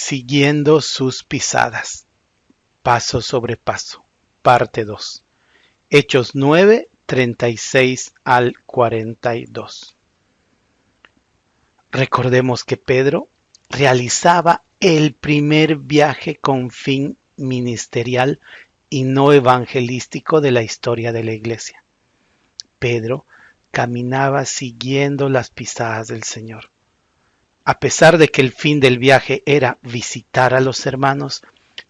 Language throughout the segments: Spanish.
Siguiendo sus pisadas, paso sobre paso, parte 2. Hechos 9, 36 al 42. Recordemos que Pedro realizaba el primer viaje con fin ministerial y no evangelístico de la historia de la iglesia. Pedro caminaba siguiendo las pisadas del Señor. A pesar de que el fin del viaje era visitar a los hermanos,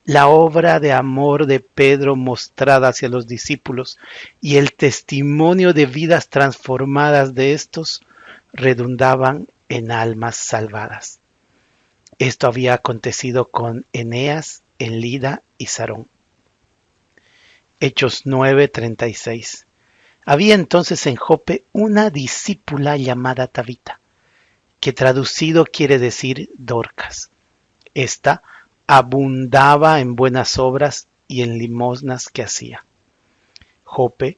la obra de amor de Pedro mostrada hacia los discípulos y el testimonio de vidas transformadas de estos redundaban en almas salvadas. Esto había acontecido con Eneas en Lida y Sarón. Hechos 9:36. Había entonces en Jope una discípula llamada Tabita, que traducido quiere decir Dorcas. Esta abundaba en buenas obras y en limosnas que hacía. Jope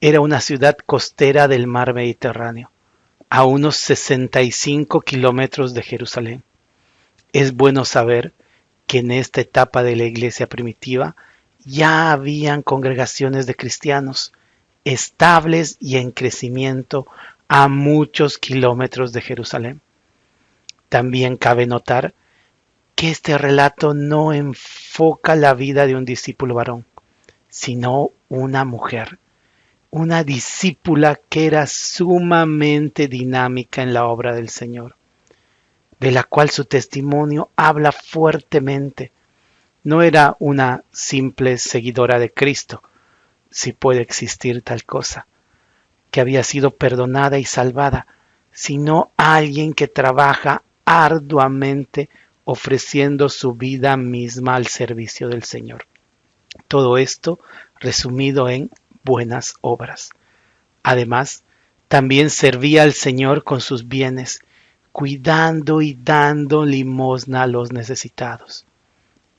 era una ciudad costera del mar Mediterráneo, a unos 65 kilómetros de Jerusalén. Es bueno saber que en esta etapa de la iglesia primitiva ya habían congregaciones de cristianos estables y en crecimiento a muchos kilómetros de Jerusalén. También cabe notar que este relato no enfoca la vida de un discípulo varón, sino una mujer, una discípula que era sumamente dinámica en la obra del Señor, de la cual su testimonio habla fuertemente. No era una simple seguidora de Cristo, si puede existir tal cosa, que había sido perdonada y salvada, sino alguien que trabaja arduamente ofreciendo su vida misma al servicio del Señor. Todo esto resumido en buenas obras. Además, también servía al Señor con sus bienes, cuidando y dando limosna a los necesitados.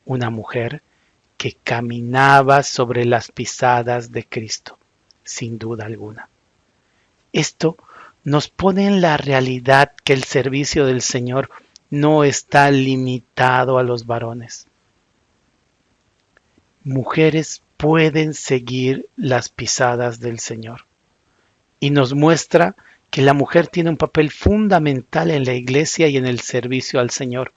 Una mujer que caminaba sobre las pisadas de Cristo, sin duda alguna. Esto nos pone en la realidad que el servicio del Señor no está limitado a los varones. Mujeres pueden seguir las pisadas del Señor. Y nos muestra que la mujer tiene un papel fundamental en la iglesia y en el servicio al Señor.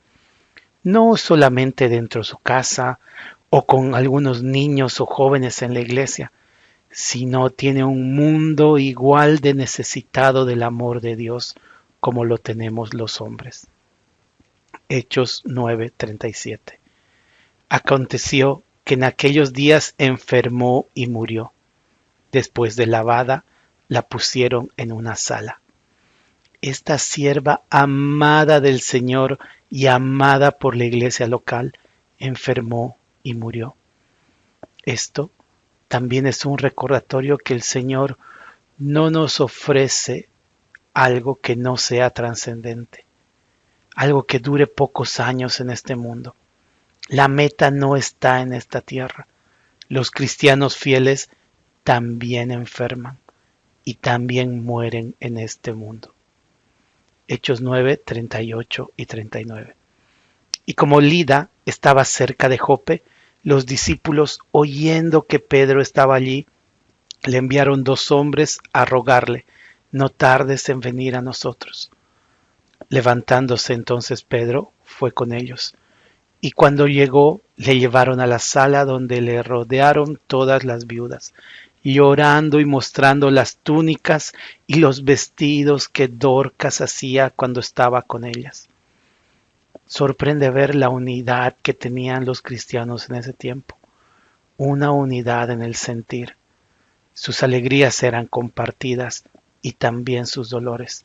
No solamente dentro de su casa o con algunos niños o jóvenes en la iglesia, sino tiene un mundo igual de necesitado del amor de Dios como lo tenemos los hombres. Hechos 9:37. Aconteció que en aquellos días enfermó y murió. Después de lavada, la pusieron en una sala. Esta sierva amada del Señor y amada por la iglesia local, enfermó y murió. Esto también es un recordatorio que el Señor no nos ofrece algo que no sea trascendente, algo que dure pocos años en este mundo. La meta no está en esta tierra. Los cristianos fieles también enferman y también mueren en este mundo. Hechos 9, 38 y 39. Y como Lida estaba cerca de Jope, los discípulos, oyendo que Pedro estaba allí, le enviaron 2 hombres a rogarle: no tardes en venir a nosotros. Levantándose entonces Pedro, fue con ellos. Y cuando llegó, le llevaron a la sala donde le rodearon todas las viudas, llorando y mostrando las túnicas y los vestidos que Dorcas hacía cuando estaba con ellas. Sorprende ver la unidad que tenían los cristianos en ese tiempo, una unidad en el sentir. Sus alegrías eran compartidas y también sus dolores.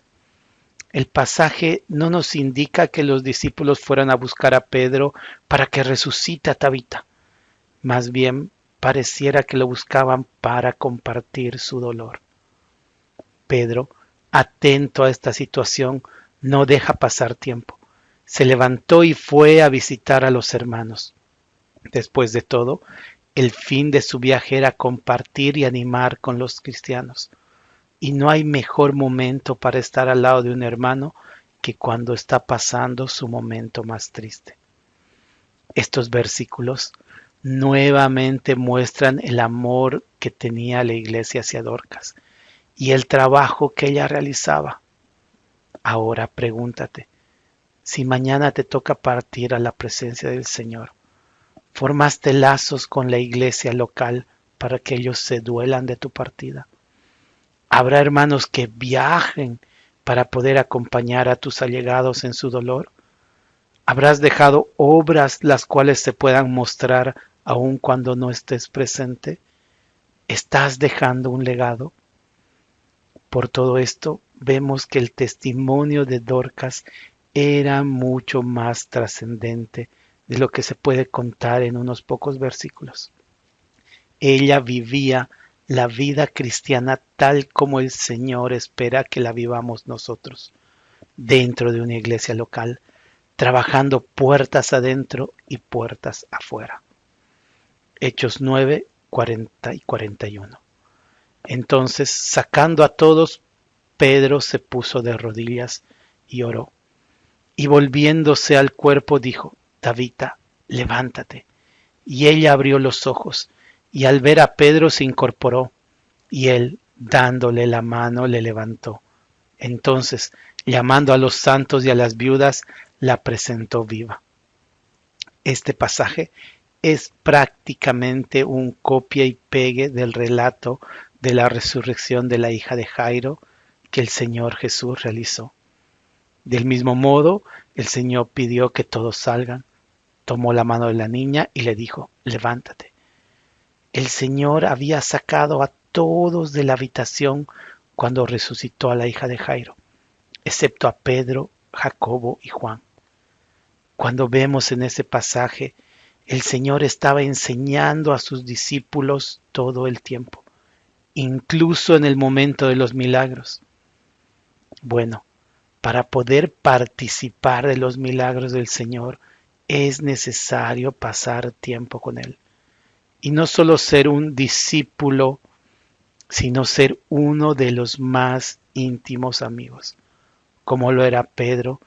El pasaje no nos indica que los discípulos fueran a buscar a Pedro para que resucite a Tabita. Más bien, pareciera que lo buscaban para compartir su dolor. Pedro, atento a esta situación, no deja pasar tiempo. Se levantó y fue a visitar a los hermanos. Después de todo, el fin de su viaje era compartir y animar con los cristianos. Y no hay mejor momento para estar al lado de un hermano que cuando está pasando su momento más triste. Estos versículos nuevamente muestran el amor que tenía la iglesia hacia Dorcas y el trabajo que ella realizaba. Ahora pregúntate, si mañana te toca partir a la presencia del Señor, ¿formaste lazos con la iglesia local para que ellos se duelan de tu partida? ¿Habrá hermanos que viajen para poder acompañar a tus allegados en su dolor? ¿Habrás dejado obras las cuales se puedan mostrar aun cuando no estés presente? ¿Estás dejando un legado? Por todo esto, vemos que el testimonio de Dorcas era mucho más trascendente de lo que se puede contar en unos pocos versículos. Ella vivía la vida cristiana tal como el Señor espera que la vivamos nosotros, dentro de una iglesia local, trabajando puertas adentro y puertas afuera. Hechos 9, 40 y 41. Entonces, sacando a todos, Pedro se puso de rodillas y oró. Y volviéndose al cuerpo dijo, Tabita, levántate. Y ella abrió los ojos, y al ver a Pedro se incorporó, y él, dándole la mano, le levantó. Entonces, llamando a los santos y a las viudas, la presentó viva. Este pasaje es prácticamente un copia y pegue del relato de la resurrección de la hija de Jairo que el Señor Jesús realizó. Del mismo modo, el Señor pidió que todos salgan, tomó la mano de la niña y le dijo, levántate. El Señor había sacado a todos de la habitación cuando resucitó a la hija de Jairo, excepto a Pedro, Jacobo y Juan. Cuando vemos en ese pasaje, el Señor estaba enseñando a sus discípulos todo el tiempo, incluso en el momento de los milagros. Bueno, para poder participar de los milagros del Señor, es necesario pasar tiempo con Él. Y no solo ser un discípulo, sino ser uno de los más íntimos amigos, como lo era Pedro,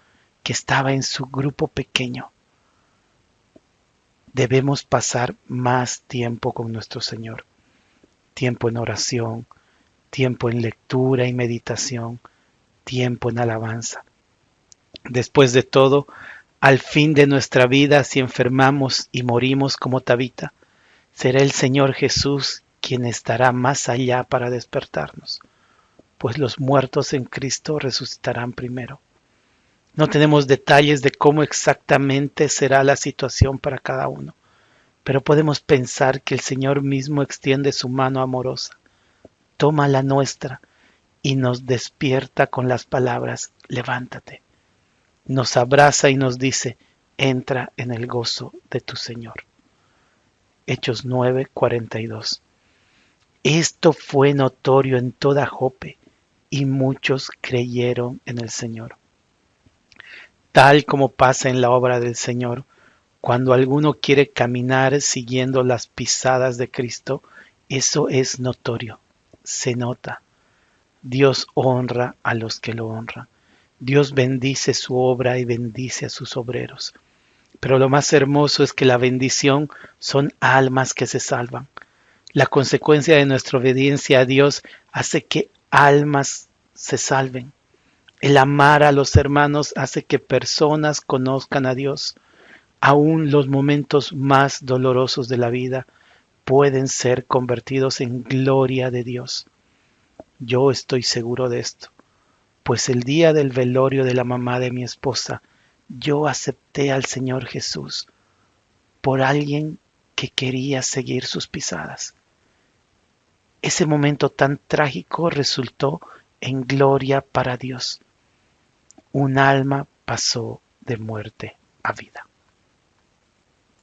que estaba en su grupo pequeño. Debemos pasar más tiempo con nuestro Señor, tiempo en oración, tiempo en lectura y meditación, tiempo en alabanza. Después de todo, al fin de nuestra vida, si enfermamos y morimos como Tabita, será el Señor Jesús quien estará más allá para despertarnos, pues los muertos en Cristo resucitarán primero. No tenemos detalles de cómo exactamente será la situación para cada uno, pero podemos pensar que el Señor mismo extiende su mano amorosa, toma la nuestra y nos despierta con las palabras, levántate. Nos abraza y nos dice, entra en el gozo de tu Señor. Hechos 9, 42. Esto fue notorio en toda Jope y muchos creyeron en el Señor. Tal como pasa en la obra del Señor, cuando alguno quiere caminar siguiendo las pisadas de Cristo, eso es notorio, se nota. Dios honra a los que lo honran. Dios bendice su obra y bendice a sus obreros. Pero lo más hermoso es que la bendición son almas que se salvan. La consecuencia de nuestra obediencia a Dios hace que almas se salven. El amar a los hermanos hace que personas conozcan a Dios. Aún los momentos más dolorosos de la vida pueden ser convertidos en gloria de Dios. Yo estoy seguro de esto, pues el día del velorio de la mamá de mi esposa, yo acepté al Señor Jesús por alguien que quería seguir sus pisadas. Ese momento tan trágico resultó en gloria para Dios. Un alma pasó de muerte a vida.